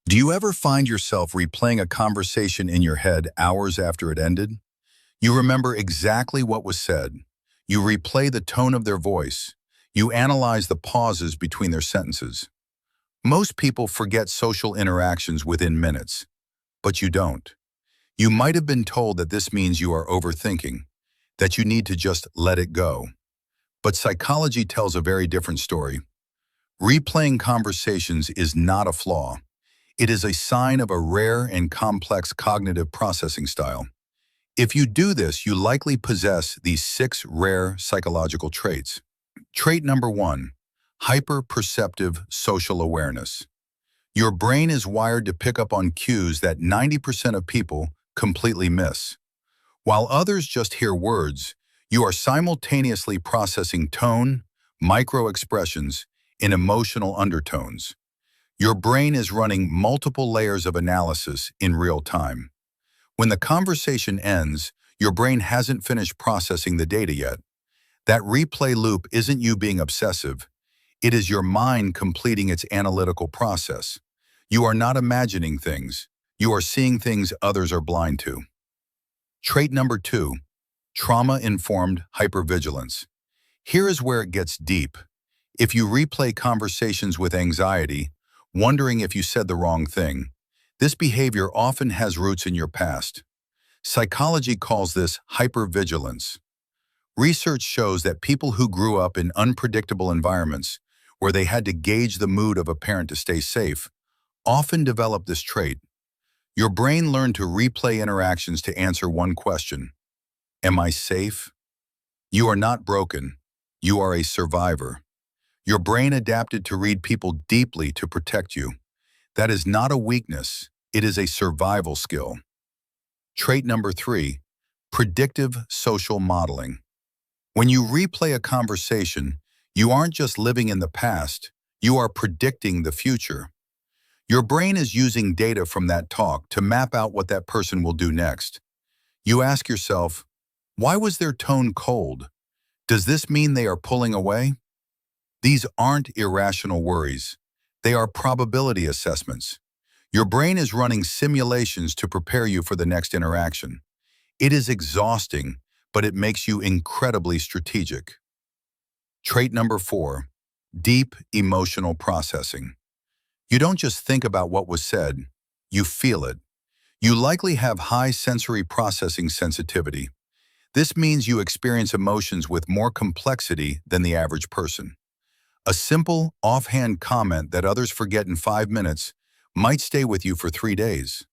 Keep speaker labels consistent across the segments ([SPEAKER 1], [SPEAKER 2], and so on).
[SPEAKER 1] Do you ever find yourself replaying a conversation in your head hours after it ended? You remember exactly what was said. You replay the tone of their voice. You analyze the pauses between their sentences. Most people forget social interactions within minutes, but you don't. You might have been told that this means you are overthinking, that you need to just let it go. But psychology tells a very different story. Replaying conversations is not a flaw. It is a sign of a rare and complex cognitive processing style. If you do this, you likely possess these 6 rare psychological traits. Trait number 1, hyper-perceptive social awareness. Your brain is wired to pick up on cues that 90% of people completely miss. While others just hear words, you are simultaneously processing tone, micro-expressions, and emotional undertones. Your brain is running multiple layers of analysis in real time. When the conversation ends, your brain hasn't finished processing the data yet. That replay loop isn't you being obsessive. It is your mind completing its analytical process. You are not imagining things. You are seeing things others are blind to. Trait number 2, trauma-informed hypervigilance. Here is where it gets deep. If you replay conversations with anxiety, wondering if you said the wrong thing, this behavior often has roots in your past. Psychology calls this hypervigilance. Research shows that people who grew up in unpredictable environments, where they had to gauge the mood of a parent to stay safe, often develop this trait. Your brain learned to replay interactions to answer one question: am I safe? You are not broken. You are a survivor. Your brain adapted to read people deeply to protect you. That is not a weakness. It is a survival skill. Trait number 3, predictive social modeling. When you replay a conversation, you aren't just living in the past, you are predicting the future. Your brain is using data from that talk to map out what that person will do next. You ask yourself, why was their tone cold? Does this mean they are pulling away? These aren't irrational worries. They are probability assessments. Your brain is running simulations to prepare you for the next interaction. It is exhausting, but it makes you incredibly strategic. Trait number 4, deep emotional processing. You don't just think about what was said, you feel it. You likely have high sensory processing sensitivity. This means you experience emotions with more complexity than the average person. A simple, offhand comment that others forget in 5 minutes might stay with you for 3 days.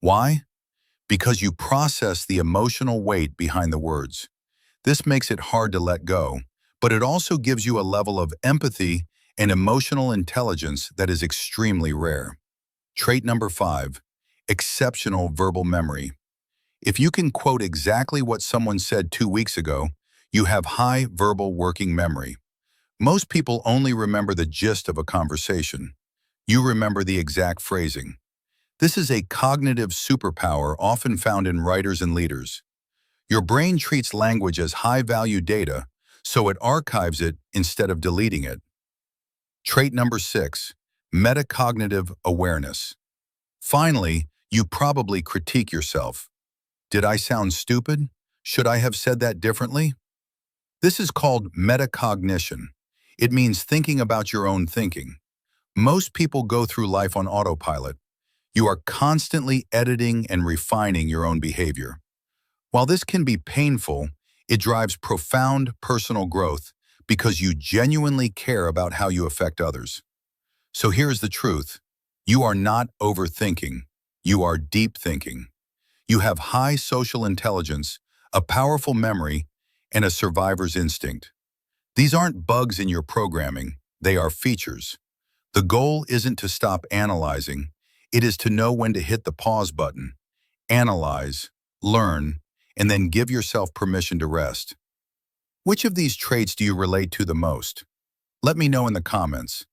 [SPEAKER 1] Why? Because you process the emotional weight behind the words. This makes it hard to let go, but it also gives you a level of empathy and emotional intelligence that is extremely rare. Trait number 5, exceptional verbal memory. If you can quote exactly what someone said 2 weeks ago, you have high verbal working memory. Most people only remember the gist of a conversation. You remember the exact phrasing. This is a cognitive superpower often found in writers and leaders. Your brain treats language as high-value data, so it archives it instead of deleting it. Trait number 6, metacognitive awareness. Finally, you probably critique yourself. Did I sound stupid? Should I have said that differently? This is called metacognition. It means thinking about your own thinking. Most people go through life on autopilot. You are constantly editing and refining your own behavior. While this can be painful, it drives profound personal growth because you genuinely care about how you affect others. So here's the truth. You are not overthinking. You are deep thinking. You have high social intelligence, a powerful memory, and a survivor's instinct. These aren't bugs in your programming. They are features. The goal isn't to stop analyzing. It is to know when to hit the pause button, analyze, learn, and then give yourself permission to rest. Which of these traits do you relate to the most? Let me know in the comments.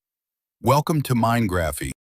[SPEAKER 1] Welcome to MindGraphy,